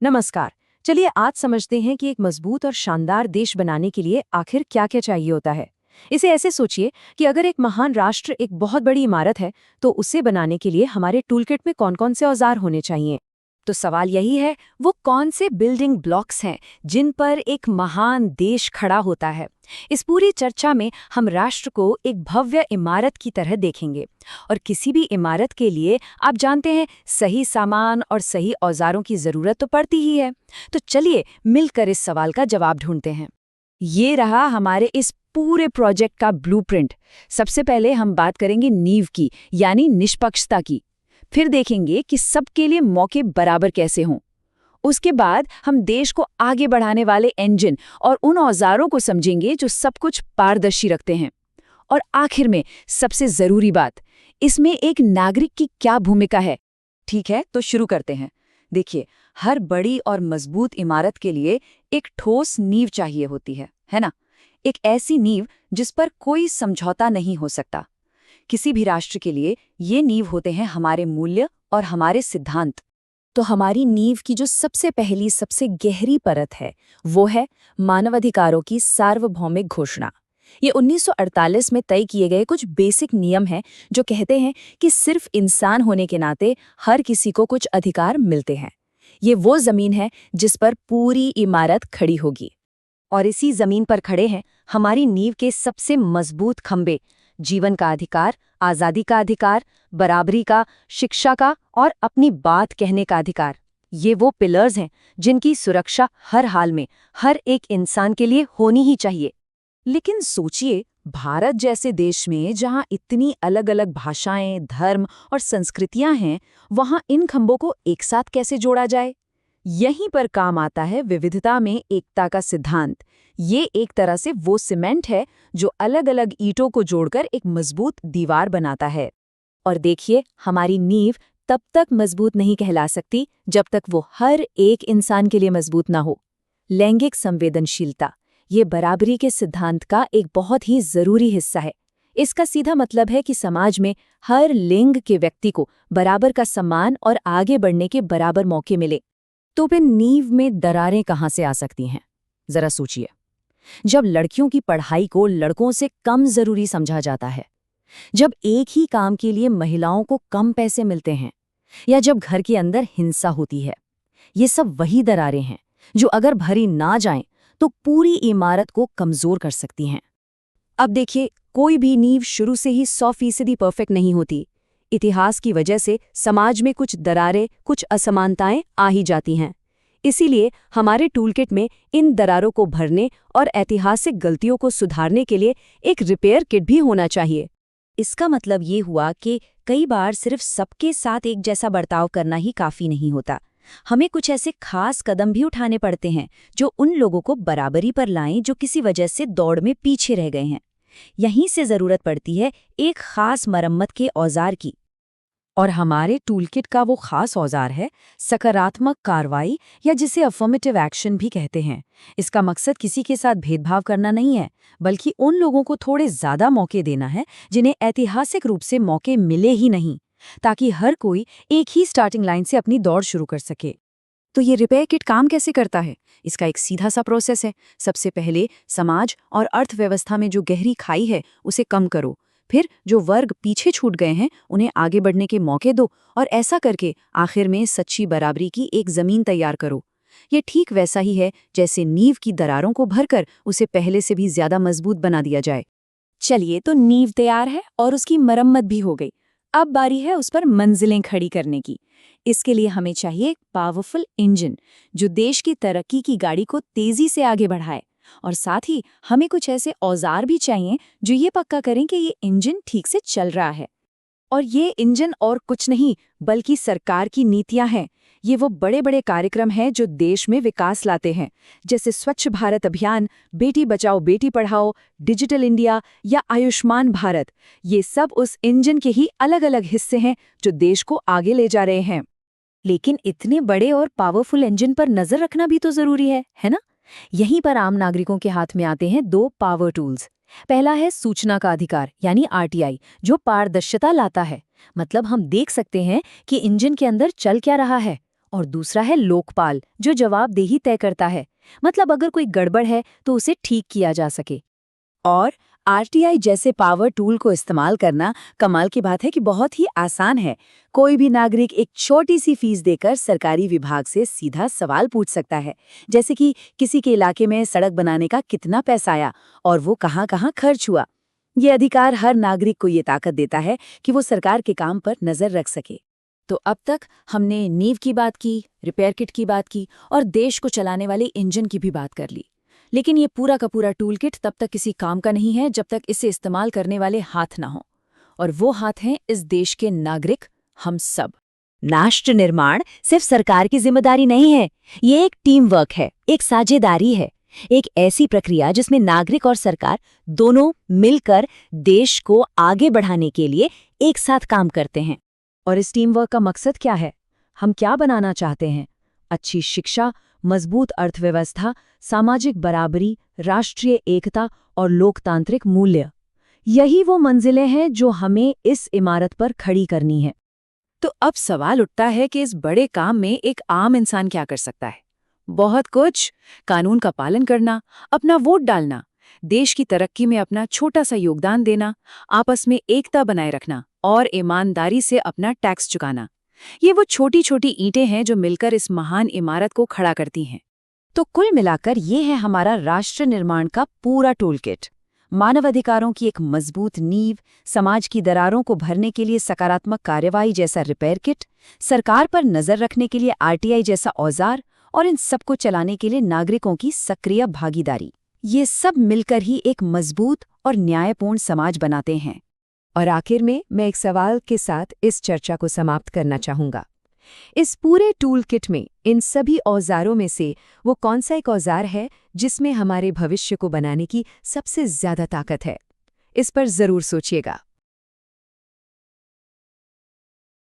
नमस्कार। चलिए आज समझते हैं कि एक मजबूत और शानदार देश बनाने के लिए आखिर क्या-क्या चाहिए होता है। इसे ऐसे सोचिए कि अगर एक महान राष्ट्र एक बहुत बड़ी इमारत है, तो उसे बनाने के लिए हमारे टूलकिट में कौन-कौन से औजार होने चाहिए। तो सवाल यही है, वो कौन से बिल्डिंग ब्लॉक्स हैं जिन पर एक महान देश खड़ा होता है। इस पूरी चर्चा में हम राष्ट्र को एक भव्य इमारत की तरह देखेंगे, और किसी भी इमारत के लिए आप जानते हैं सही सामान और सही औजारों की जरूरत तो पड़ती ही है। तो चलिए मिलकर इस सवाल का जवाब ढूंढते हैं। ये रहा हमारे इस पूरे प्रोजेक्ट का ब्लूप्रिंट। सबसे पहले हम बात करेंगे नींव की, यानी निष्पक्षता की। फिर देखेंगे कि सबके लिए मौके बराबर कैसे हों। उसके बाद हम देश को आगे बढ़ाने वाले इंजन और उन औजारों को समझेंगे जो सब कुछ पारदर्शी रखते हैं। और आखिर में सबसे जरूरी बात, इसमें एक नागरिक की क्या भूमिका है। ठीक है, तो शुरू करते हैं। देखिए, हर बड़ी और मजबूत इमारत के लिए एक ठोस नींव चाहिए होती है ना? एक ऐसी नींव जिस पर कोई समझौता नहीं हो सकता। किसी भी राष्ट्र के लिए ये नींव होते हैं हमारे मूल्य और हमारे सिद्धांत। तो हमारी नींव की जो सबसे पहली सबसे गहरी परत है, वो है मानवाधिकारों की सार्वभौमिक घोषणा। ये 1948 में तय किए गए कुछ बेसिक नियम हैं जो कहते हैं कि सिर्फ इंसान होने के नाते हर किसी को कुछ अधिकार मिलते हैं। ये वो जमीन है जिस पर पूरी इमारत खड़ी होगी। और इसी जमीन पर खड़े हैं हमारी नींव के सबसे मजबूत खंबे: जीवन का अधिकार, आजादी का अधिकार, बराबरी का, शिक्षा का और अपनी बात कहने का अधिकार। ये वो पिलर्स हैं जिनकी सुरक्षा हर हाल में हर एक इंसान के लिए होनी ही चाहिए। लेकिन सोचिए, भारत जैसे देश में जहाँ इतनी अलग अलग भाषाएं, धर्म और संस्कृतियां हैं, वहाँ इन खंभों को एक साथ कैसे जोड़ा जाए। यहीं पर काम आता है विविधता में एकता का सिद्धांत। ये एक तरह से वो सीमेंट है जो अलग अलग ईंटों को जोड़कर एक मजबूत दीवार बनाता है। और देखिए, हमारी नींव तब तक मजबूत नहीं कहला सकती जब तक वो हर एक इंसान के लिए मजबूत ना हो। लैंगिक संवेदनशीलता ये बराबरी के सिद्धांत का एक बहुत ही जरूरी हिस्सा है। इसका सीधा मतलब है कि समाज में हर लिंग के व्यक्ति को बराबर का सम्मान और आगे बढ़ने के बराबर मौके मिले। तो फिर नींव में दरारें कहाँ से आ सकती हैं? जरा सोचिए। जब लड़कियों की पढ़ाई को लड़कों से कम जरूरी समझा जाता है, जब एक ही काम के लिए महिलाओं को कम पैसे मिलते हैं, या जब घर के अंदर हिंसा होती है, ये सब वही दरारें हैं जो अगर भरी ना जाएं तो पूरी इमारत को कमजोर कर सकती हैं। अब देखिए, कोई भी नींव शुरू से ही 100% परफेक्ट नहीं होती। इतिहास की वजह से समाज में कुछ दरारें, कुछ असमानताएं आ ही जाती हैं। इसीलिए हमारे टूलकिट में इन दरारों को भरने और ऐतिहासिक गलतियों को सुधारने के लिए एक रिपेयर किट भी होना चाहिए। इसका मतलब ये हुआ कि कई बार सिर्फ सबके साथ एक जैसा बर्ताव करना ही काफी नहीं होता। हमें कुछ ऐसे खास कदम भी उठाने पड़ते हैं जो उन लोगों को बराबरी पर लाएं जो किसी वजह से दौड़ में पीछे रह गए हैं। यहीं से जरूरत पड़ती है एक खास मरम्मत के औजार की। और हमारे टूलकिट का वो खास औजार है सकारात्मक कार्रवाई, या जिसे अफर्मेटिव एक्शन भी कहते हैं। इसका मकसद किसी के साथ भेदभाव करना नहीं है, बल्कि उन लोगों को थोड़े ज्यादा मौके देना है जिन्हें ऐतिहासिक रूप से मौके मिले ही नहीं, ताकि हर कोई एक ही स्टार्टिंग लाइन से अपनी दौड़ शुरू कर सके। तो ये रिपेयर किट काम कैसे करता है? इसका एक सीधा सा प्रोसेस है। सबसे पहले समाज और अर्थव्यवस्था में जो गहरी खाई है उसे कम करो। फिर जो वर्ग पीछे छूट गए हैं उन्हें आगे बढ़ने के मौके दो, और ऐसा करके आखिर में सच्ची बराबरी की एक जमीन तैयार करो। ये ठीक वैसा ही है जैसे नींव की दरारों को भरकर उसे पहले से भी ज्यादा मजबूत बना दिया जाए। चलिए, तो नींव तैयार है और उसकी मरम्मत भी हो गई। अब बारी है उस पर मंजिलें खड़ी करने की। इसके लिए हमें चाहिए एक पावरफुल इंजन जो देश की तरक्की की गाड़ी को तेजी से आगे बढ़ाए। और साथ ही हमें कुछ ऐसे औजार भी चाहिए जो ये पक्का करें कि ये इंजन ठीक से चल रहा है। और ये इंजन और कुछ नहीं बल्कि सरकार की नीतियां हैं। ये वो बड़े बड़े कार्यक्रम हैं जो देश में विकास लाते हैं, जैसे स्वच्छ भारत अभियान, बेटी बचाओ बेटी पढ़ाओ, डिजिटल इंडिया या आयुष्मान भारत। ये सब उस इंजन के ही अलग अलग हिस्से हैं जो देश को आगे ले जा रहे हैं। लेकिन इतने बड़े और पावरफुल इंजन पर नजर रखना भी तो जरूरी है ना? यहीं पर आम नागरिकों के हाथ में आते हैं दो पावर टूल्स। पहला है सूचना का अधिकार, यानी आरटीआई, जो पारदर्शिता लाता है। मतलब हम देख सकते हैं कि इंजन के अंदर चल क्या रहा है, और दूसरा है लोकपाल, जो जवाबदेही तय करता है। मतलब अगर कोई गड़बड़ है तो उसे ठीक किया जा सके। और आरटीआई जैसे पावर टूल को इस्तेमाल करना कमाल की बात है कि बहुत ही आसान है। कोई भी नागरिक एक छोटी सी फीस देकर सरकारी विभाग से सीधा सवाल पूछ सकता है, जैसे कि किसी के इलाके में सड़क बनाने का कितना पैसा आया और वो कहाँ-कहाँ खर्च हुआ। ये अधिकार हर नागरिक को ये ताकत देता है कि वो सरकार के काम पर नजर रख सके। तो अब तक हमने नींव की बात की, रिपेयर किट की बात की और देश को चलाने वाले इंजन की भी बात कर ली। लेकिन ये पूरा का पूरा टूल किट तब तक किसी काम का नहीं है जब तक इसे इस्तेमाल करने वाले हाथ ना हो। और वो हाथ हैं इस देश के नागरिक, हम सब। राष्ट्र निर्माण सिर्फ सरकार की जिम्मेदारी नहीं है, ये एक टीम वर्क है, एक साझेदारी है, एक ऐसी प्रक्रिया जिसमें नागरिक और सरकार दोनों मिलकर देश को आगे बढ़ाने के लिए एक साथ काम करते हैं। और इस टीम वर्क का मकसद क्या है? हम क्या बनाना चाहते हैं? अच्छी शिक्षा, मजबूत अर्थव्यवस्था, सामाजिक बराबरी, राष्ट्रीय एकता और लोकतांत्रिक मूल्य। यही वो मंजिलें हैं जो हमें इस इमारत पर खड़ी करनी है। तो अब सवाल उठता है कि इस बड़े काम में एक आम इंसान क्या कर सकता है? बहुत कुछ। कानून का पालन करना, अपना वोट डालना, देश की तरक्की में अपना छोटा सा योगदान देना, आपस में एकता बनाए रखना और ईमानदारी से अपना टैक्स चुकाना। ये वो छोटी छोटी ईंटें हैं जो मिलकर इस महान इमारत को खड़ा करती हैं। तो कुल मिलाकर ये है हमारा राष्ट्र निर्माण का पूरा टूलकिट। मानवाधिकारों की एक मजबूत नींव, समाज की दरारों को भरने के लिए सकारात्मक कार्यवाही जैसा रिपेयर किट, सरकार पर नजर रखने के लिए आरटीआई जैसा औजार और इन सबको चलाने के लिए नागरिकों की सक्रिय भागीदारी। ये सब मिलकर ही एक मजबूत और न्यायपूर्ण समाज बनाते हैं। और आखिर में मैं एक सवाल के साथ इस चर्चा को समाप्त करना चाहूंगा। इस पूरे टूल किट में इन सभी औजारों में से वो कौन सा एक औजार है जिसमें हमारे भविष्य को बनाने की सबसे ज्यादा ताकत है? इस पर जरूर सोचिएगा।